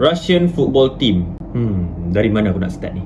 Russian football team. Dari mana aku nak start ni?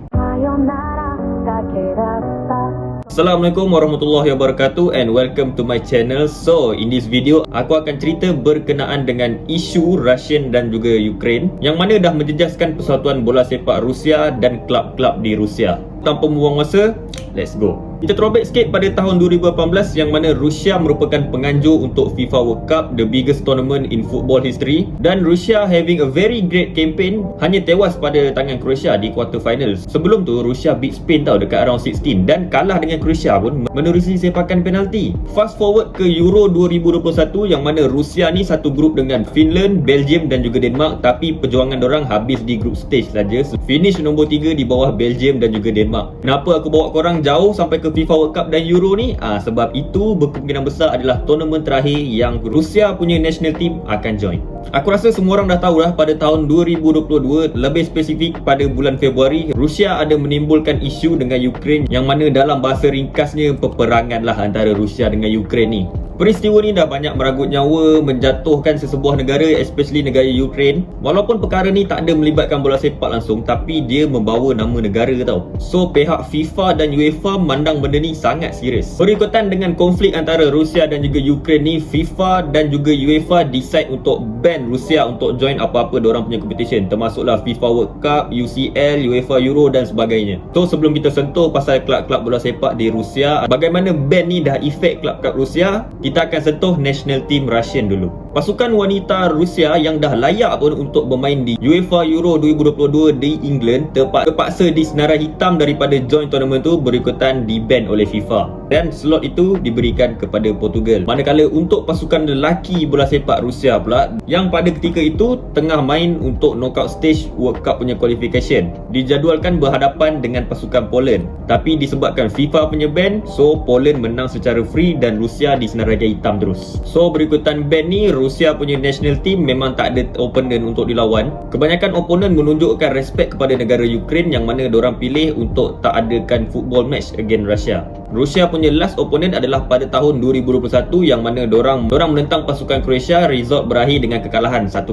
Assalamualaikum warahmatullahi wabarakatuh and welcome to my channel. So, in this video, aku akan cerita berkenaan dengan isu Russian dan juga Ukraine yang mana dah menjejaskan persatuan bola sepak Rusia dan klub-klub di Rusia. Tanpa membuang masa, let's go. Kita throwback sikit pada tahun 2018 yang mana Rusia merupakan penganjur untuk FIFA World Cup, the biggest tournament in football history, dan Rusia having a very great campaign hanya tewas pada tangan Croatia di quarter finals. Sebelum tu Rusia beat Spain tau dekat round 16 dan kalah dengan Croatia pun menerusi sepakan penalti. Fast forward ke Euro 2021 yang mana Rusia ni satu grup dengan Finland, Belgium dan juga Denmark, tapi perjuangan dorang habis di group stage saja. Finish nombor 3 di bawah Belgium dan juga Denmark. Kenapa aku bawa korang jauh sampai ke FIFA World Cup dan Euro ni? Sebab itu berkemungkinan besar adalah tournament terakhir yang Rusia punya national team akan join. Aku rasa semua orang dah tahu dah, pada tahun 2022, lebih spesifik pada bulan Februari, Rusia ada menimbulkan isu dengan Ukraine yang mana dalam bahasa ringkasnya peperangan lah antara Rusia dengan Ukraine ni. Peristiwa ni dah banyak meragut nyawa, menjatuhkan sesebuah negara, especially negara Ukraine. Walaupun perkara ni tak ada melibatkan bola sepak langsung, tapi dia membawa nama negara tau. So pihak FIFA dan UEFA memandang benda ni sangat serius. Berikutan dengan konflik antara Rusia dan juga Ukraine ni, FIFA dan juga UEFA decide untuk ban Rusia untuk join apa-apa diorang punya competition, termasuklah FIFA World Cup, UCL, UEFA Euro dan sebagainya. So sebelum kita sentuh pasal klub-klub bola sepak di Rusia, bagaimana ban ni dah efek klub-klub Rusia, kita akan sentuh national team Russian dulu. Pasukan wanita Rusia yang dah layak pun untuk bermain di UEFA Euro 2022 di England terpaksa disenarai hitam daripada join tournament tu, berikutan di-ban oleh FIFA. Dan slot itu diberikan kepada Portugal. Manakala untuk pasukan lelaki bola sepak Rusia pula, yang pada ketika itu tengah main untuk knockout stage World Cup punya qualification, dijadualkan berhadapan dengan pasukan Poland. Tapi disebabkan FIFA punya ban, so Poland menang secara free dan Rusia disenarai hitam terus. So berikutan ban ni, Rusia punya national team memang tak ada opponent untuk dilawan. Kebanyakan opponent menunjukkan respect kepada negara Ukraine yang mana dorang pilih untuk tak adakan football match against Russia. Rusia punya last opponent adalah pada tahun 2021 yang mana dorang menentang pasukan Croatia, result berakhir dengan kekalahan 1-0.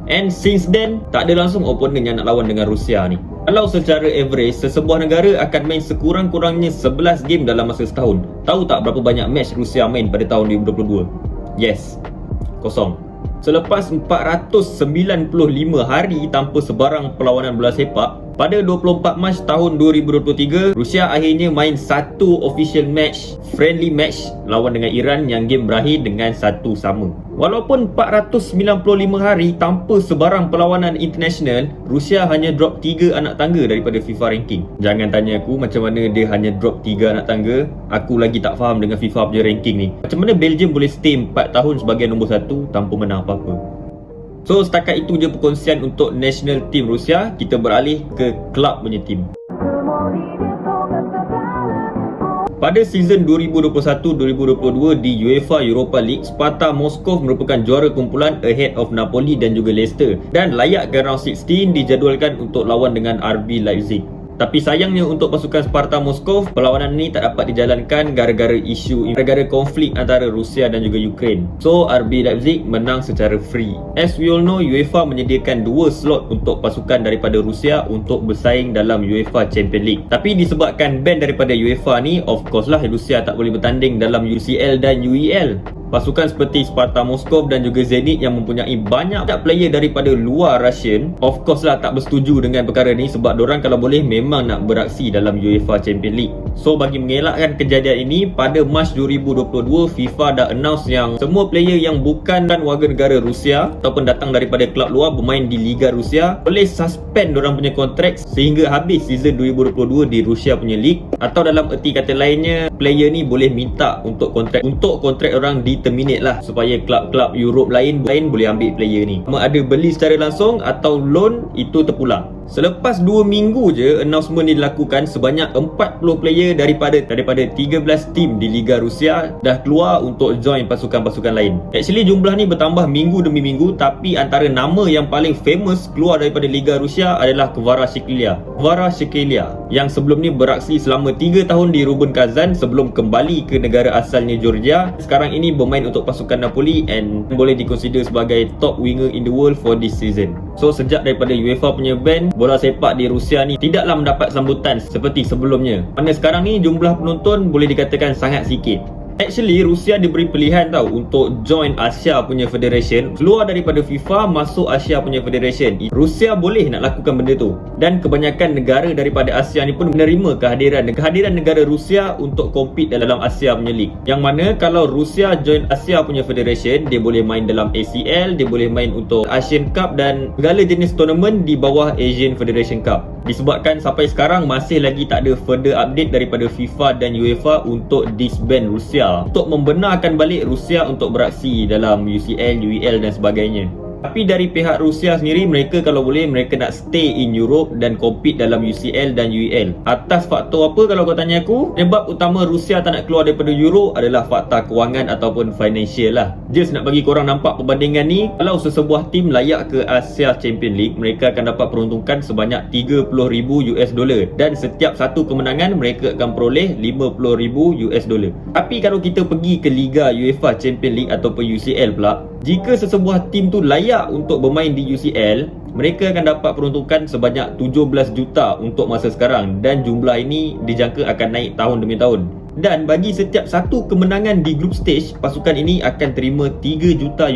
And since then tak ada langsung opponent yang nak lawan dengan Rusia ni. Kalau secara average, sesebuah negara akan main sekurang-kurangnya 11 game dalam masa setahun. Tahu tak berapa banyak match Rusia main pada tahun 2022? Yes, kosong. Selepas 495 hari tanpa sebarang perlawanan bola sepak, pada 24 Mac tahun 2023, Rusia akhirnya main satu official match, friendly match lawan dengan Iran yang game berakhir dengan 1-1. Walaupun 495 hari tanpa sebarang perlawanan international, Rusia hanya drop 3 anak tangga daripada FIFA ranking. Jangan tanya aku macam mana dia hanya drop 3 anak tangga. Aku lagi tak faham dengan FIFA punya ranking ni. Macam mana Belgium boleh stay 4 tahun sebagai nombor 1 tanpa menang apa-apa. So setakat itu je perkongsian untuk national team Rusia. Kita beralih ke klub punya team. Pada season 2021-2022 di UEFA Europa League, Sparta Moscow merupakan juara kumpulan ahead of Napoli dan juga Leicester dan layak ke round 16, dijadualkan untuk lawan dengan RB Leipzig. Tapi sayangnya untuk pasukan Sparta Moscow, perlawanan ni tak dapat dijalankan gara-gara konflik antara Rusia dan juga Ukraine. So RB Leipzig menang secara free. As we all know, UEFA menyediakan 2 slot untuk pasukan daripada Rusia untuk bersaing dalam UEFA Champions League. Tapi disebabkan ban daripada UEFA ni, of course lah Rusia tak boleh bertanding dalam UCL dan UEL. Pasukan seperti Sparta Moscow dan juga Zenit yang mempunyai banyak player daripada luar Russian, of course lah tak bersetuju dengan perkara ni sebab dorang kalau boleh memang nak beraksi dalam UEFA Champions League. So bagi mengelakkan kejadian ini, pada Mac 2022 FIFA dah announce yang semua player yang bukan warga negara Rusia ataupun datang daripada klub luar bermain di Liga Rusia boleh suspend dorang punya kontrak sehingga habis season 2022 di Rusia punya league. Atau dalam erti kata lainnya, player ni boleh minta untuk kontrak orang di-terminate lah supaya klub-klub Europe lain boleh ambil player ni. Ada beli secara langsung atau loan, itu terpulang. Selepas 2 minggu je announcement ni dilakukan, sebanyak 40 player daripada 13 tim di Liga Rusia dah keluar untuk join pasukan-pasukan lain. Actually jumlah ni bertambah minggu demi minggu, tapi antara nama yang paling famous keluar daripada Liga Rusia adalah Kvaratskhelia yang sebelum ni beraksi selama 3 tahun di Rubin Kazan sebelum kembali ke negara asalnya Georgia. Sekarang ini bermain untuk pasukan Napoli and boleh dikonsider sebagai top winger in the world for this season. So sejak daripada UEFA punya ban, bola sepak di Rusia ni tidaklah mendapat sambutan seperti sebelumnya. Mana sekarang ni jumlah penonton boleh dikatakan sangat sikit. Actually, Rusia diberi pilihan tau untuk join Asia punya federation, keluar daripada FIFA masuk Asia punya federation. Rusia boleh nak lakukan benda tu. Dan kebanyakan negara daripada Asia ni pun menerima kehadiran negara Rusia untuk compete dalam Asia punya league. Yang mana kalau Rusia join Asia punya federation, dia boleh main dalam ACL, dia boleh main untuk Asian Cup dan segala jenis tournament di bawah Asian Federation Cup. Disebabkan sampai sekarang masih lagi tak ada further update daripada FIFA dan UEFA untuk disband Rusia, untuk membenarkan balik Rusia untuk beraksi dalam UCL, UEL dan sebagainya. Tapi dari pihak Rusia sendiri, mereka kalau boleh mereka nak stay in Europe dan compete dalam UCL dan UEL. Atas faktor apa kalau kau tanya aku? Sebab utama Rusia tak nak keluar daripada Euro adalah fakta kewangan ataupun financial lah. Just nak bagi korang nampak perbandingan ni, kalau sesebuah tim layak ke Asia Champions League, mereka akan dapat peruntukan sebanyak $30,000 dan setiap satu kemenangan mereka akan peroleh $50,000. Tapi kalau kita pergi ke Liga UEFA Champions League ataupun UCL pula, jika sesebuah tim tu layak untuk bermain di UCL, mereka akan dapat peruntukan sebanyak 17 juta untuk masa sekarang, dan jumlah ini dijangka akan naik tahun demi tahun. Dan bagi setiap satu kemenangan di group stage, pasukan ini akan terima $3 juta.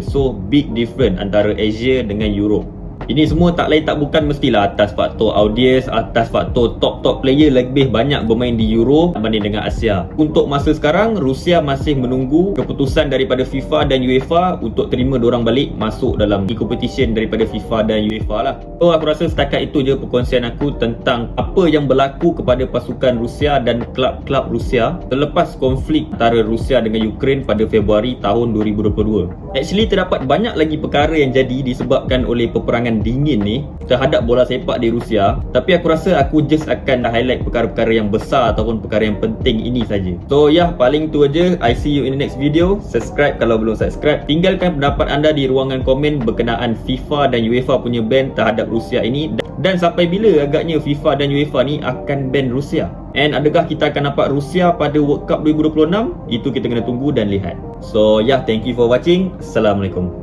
So big difference antara Asia dengan Europe. Ini semua tak lain tak bukan mestilah atas faktor audience, atas faktor top player lebih banyak bermain di Euro berbanding dengan Asia. Untuk masa sekarang, Rusia masih menunggu keputusan daripada FIFA dan UEFA untuk terima diorang balik masuk dalam competition daripada FIFA dan UEFA lah. So aku rasa setakat itu je perkongsian aku tentang apa yang berlaku kepada pasukan Rusia dan klub-klub Rusia selepas konflik antara Rusia dengan Ukraine pada Februari tahun 2022. Actually terdapat banyak lagi perkara yang jadi disebabkan oleh peperangan dingin ni terhadap bola sepak di Rusia, tapi aku rasa aku just akan highlight perkara-perkara yang besar ataupun perkara yang penting ini saja. So paling tu aja. I see you in the next video. Subscribe kalau belum subscribe. Tinggalkan pendapat anda di ruangan komen berkenaan FIFA dan UEFA punya ban terhadap Rusia ini, dan sampai bila agaknya FIFA dan UEFA ni akan ban Rusia. And adakah kita akan nampak Rusia pada World Cup 2026? Itu kita kena tunggu dan lihat. So thank you for watching. Assalamualaikum.